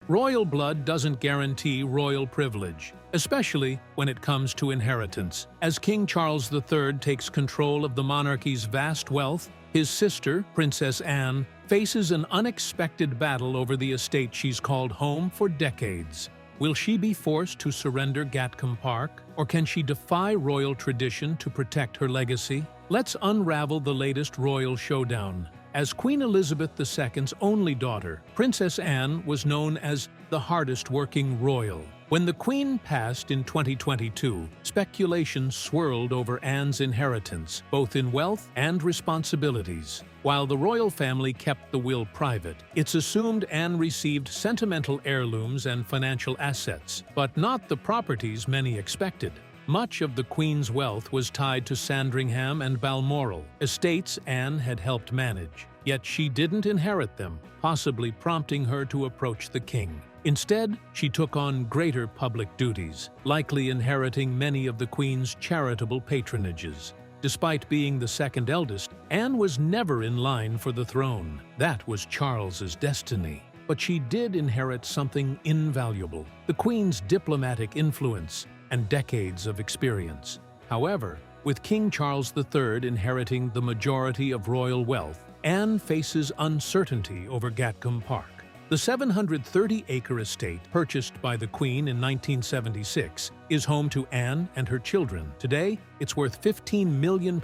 Royal blood doesn't guarantee royal privilege, especially when it comes to inheritance. As King Charles III takes control of the monarchy's vast wealth, his sister, Princess Anne, faces an unexpected battle over the estate she's called home for decades. Will she be forced to surrender Gatcombe Park, or can she defy royal tradition to protect her legacy? Let's unravel the latest royal showdown. As Queen Elizabeth II's only daughter, Princess Anne was known as the hardest-working royal. When the Queen passed in 2022, speculation swirled over Anne's inheritance, both in wealth and responsibilities. While the royal family kept the will private, it's assumed Anne received sentimental heirlooms and financial assets, but not the properties many expected. Much of the Queen's wealth was tied to Sandringham and Balmoral, estates Anne had helped manage. Yet she didn't inherit them, possibly prompting her to approach the king. Instead, she took on greater public duties, likely inheriting many of the Queen's charitable patronages. Despite being the second eldest, Anne was never in line for the throne. That was Charles's destiny. But she did inherit something invaluable: the Queen's diplomatic influence and decades of experience. However, with King Charles III inheriting the majority of royal wealth, Anne faces uncertainty over Gatcombe Park. The 730-acre estate, purchased by the Queen in 1976, is home to Anne and her children. Today, it's worth £15 million,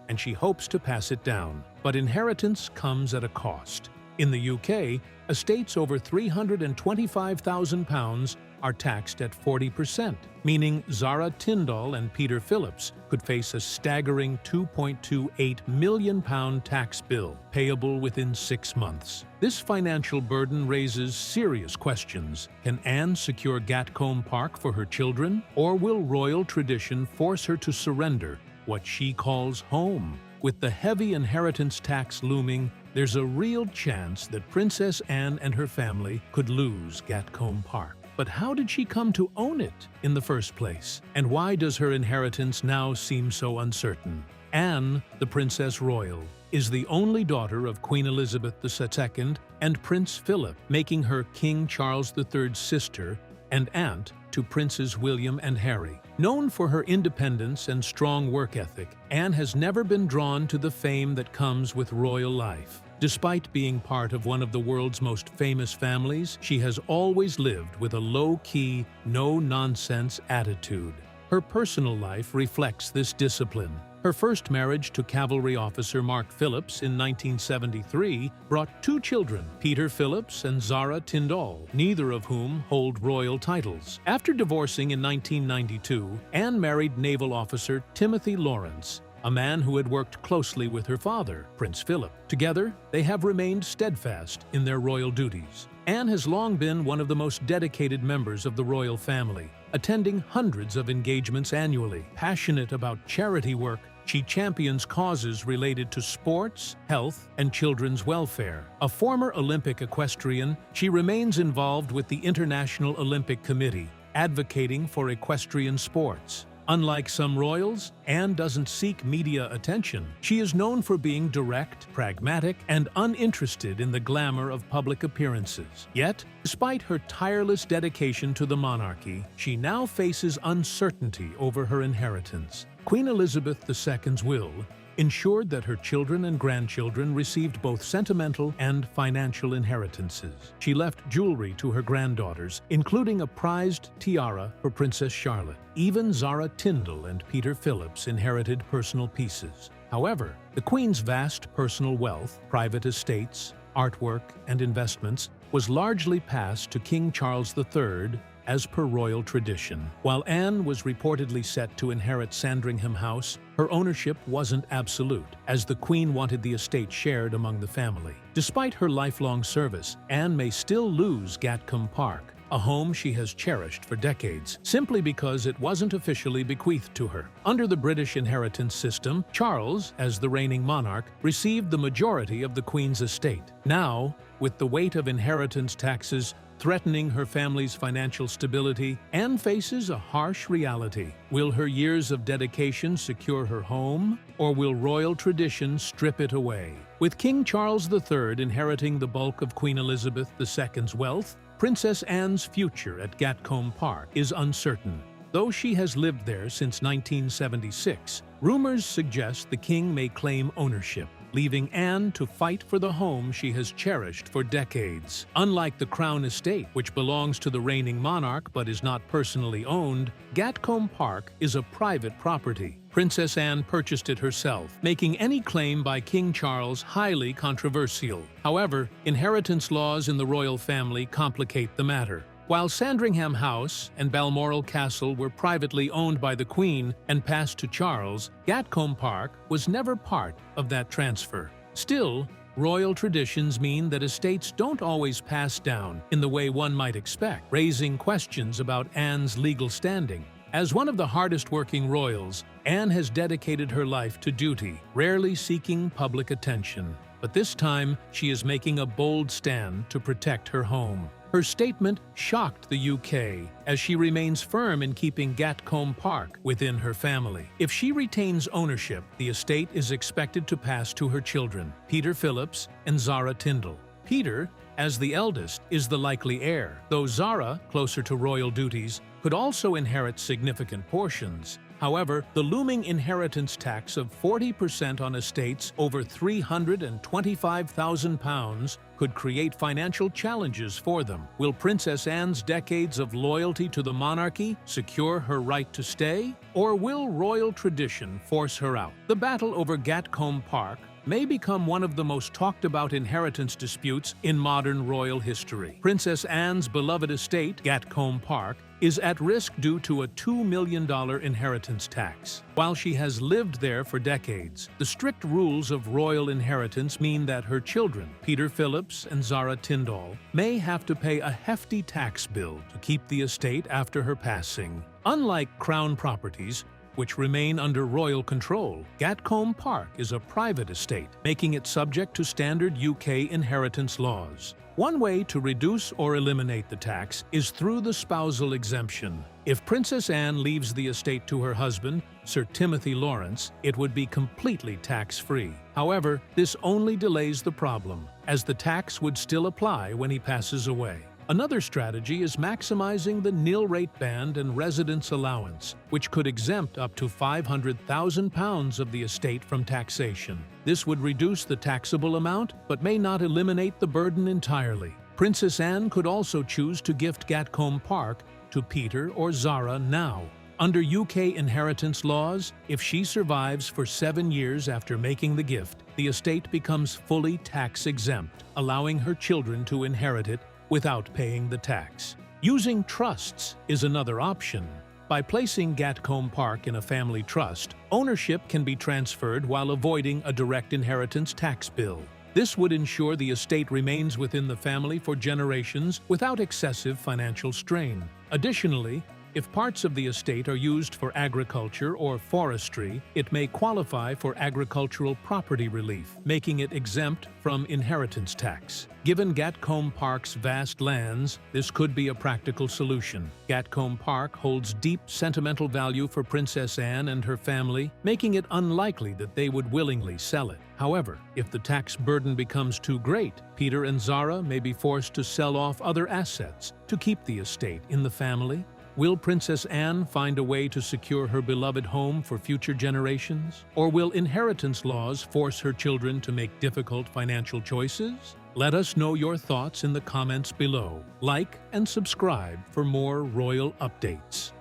and she hopes to pass it down. But inheritance comes at a cost. In the UK, estates over £325,000 are taxed at 40%, meaning Zara Tindall and Peter Phillips could face a staggering £2.28 million tax bill, payable within 6 months. This financial burden raises serious questions. Can Anne secure Gatcombe Park for her children, or will royal tradition force her to surrender what she calls home? With the heavy inheritance tax looming, there's a real chance that Princess Anne and her family could lose Gatcombe Park. But how did she come to own it in the first place? And why does her inheritance now seem so uncertain? Anne, the Princess Royal, is the only daughter of Queen Elizabeth II and Prince Philip, making her King Charles III's sister and aunt to Princes William and Harry. Known for her independence and strong work ethic, Anne has never been drawn to the fame that comes with royal life. Despite being part of one of the world's most famous families, she has always lived with a low-key, no-nonsense attitude. Her personal life reflects this discipline. Her first marriage to cavalry officer Mark Phillips in 1973 brought 2 children, Peter Phillips and Zara Tindall, neither of whom hold royal titles. After divorcing in 1992, Anne married naval officer Timothy Lawrence, a man who had worked closely with her father, Prince Philip. Together, they have remained steadfast in their royal duties. Anne has long been one of the most dedicated members of the royal family, attending hundreds of engagements annually. Passionate about charity work, she champions causes related to sports, health, and children's welfare. A former Olympic equestrian, she remains involved with the International Olympic Committee, advocating for equestrian sports. Unlike some royals, Anne doesn't seek media attention. She is known for being direct, pragmatic, and uninterested in the glamour of public appearances. Yet, despite her tireless dedication to the monarchy, she now faces uncertainty over her inheritance. Queen Elizabeth II's will ensured that her children and grandchildren received both sentimental and financial inheritances. She left jewelry to her granddaughters, including a prized tiara for Princess Charlotte. Even Zara Tindall and Peter Phillips inherited personal pieces. However, the Queen's vast personal wealth, private estates, artwork, and investments was largely passed to King Charles III as per royal tradition. While Anne was reportedly set to inherit Sandringham House, her ownership wasn't absolute, as the Queen wanted the estate shared among the family. Despite her lifelong service, Anne may still lose Gatcombe Park, a home she has cherished for decades, simply because it wasn't officially bequeathed to her. Under the British inheritance system, Charles, as the reigning monarch, received the majority of the Queen's estate. Now, with the weight of inheritance taxes threatening her family's financial stability, Anne faces a harsh reality. Will her years of dedication secure her home, or will royal tradition strip it away? With King Charles III inheriting the bulk of Queen Elizabeth II's wealth, Princess Anne's future at Gatcombe Park is uncertain. Though she has lived there since 1976, rumors suggest the king may claim ownership, leaving Anne to fight for the home she has cherished for decades. Unlike the Crown Estate, which belongs to the reigning monarch but is not personally owned, Gatcombe Park is a private property. Princess Anne purchased it herself, making any claim by King Charles highly controversial. However, inheritance laws in the royal family complicate the matter. While Sandringham House and Balmoral Castle were privately owned by the Queen and passed to Charles, Gatcombe Park was never part of that transfer. Still, royal traditions mean that estates don't always pass down in the way one might expect, raising questions about Anne's legal standing. As one of the hardest-working royals, Anne has dedicated her life to duty, rarely seeking public attention. But this time, she is making a bold stand to protect her home. Her statement shocked the UK, as she remains firm in keeping Gatcombe Park within her family. If she retains ownership, the estate is expected to pass to her children, Peter Phillips and Zara Tindall. Peter, as the eldest, is the likely heir, though Zara, closer to royal duties, could also inherit significant portions. However, the looming inheritance tax of 40% on estates over £325,000 could create financial challenges for them. Will Princess Anne's decades of loyalty to the monarchy secure her right to stay? Or will royal tradition force her out? The battle over Gatcombe Park may become one of the most talked about inheritance disputes in modern royal history. Princess Anne's beloved estate, Gatcombe Park, is at risk due to a $2 million inheritance tax. While she has lived there for decades, the strict rules of royal inheritance mean that her children, Peter Phillips and Zara Tindall, may have to pay a hefty tax bill to keep the estate after her passing. Unlike crown properties, which remain under royal control, Gatcombe Park is a private estate, making it subject to standard UK inheritance laws. One way to reduce or eliminate the tax is through the spousal exemption. If Princess Anne leaves the estate to her husband, Sir Timothy Lawrence, it would be completely tax-free. However, this only delays the problem, as the tax would still apply when he passes away. Another strategy is maximizing the nil-rate band and residence allowance, which could exempt up to £500,000 of the estate from taxation. This would reduce the taxable amount, but may not eliminate the burden entirely. Princess Anne could also choose to gift Gatcombe Park to Peter or Zara now. Under UK inheritance laws, if she survives for 7 years after making the gift, the estate becomes fully tax-exempt, allowing her children to inherit it without paying the tax. Using trusts is another option. By placing Gatcombe Park in a family trust, ownership can be transferred while avoiding a direct inheritance tax bill. This would ensure the estate remains within the family for generations without excessive financial strain. Additionally, if parts of the estate are used for agriculture or forestry, it may qualify for agricultural property relief, making it exempt from inheritance tax. Given Gatcombe Park's vast lands, this could be a practical solution. Gatcombe Park holds deep sentimental value for Princess Anne and her family, making it unlikely that they would willingly sell it. However, if the tax burden becomes too great, Peter and Zara may be forced to sell off other assets to keep the estate in the family. Will Princess Anne find a way to secure her beloved home for future generations? Or will inheritance laws force her children to make difficult financial choices? Let us know your thoughts in the comments below. Like and subscribe for more royal updates.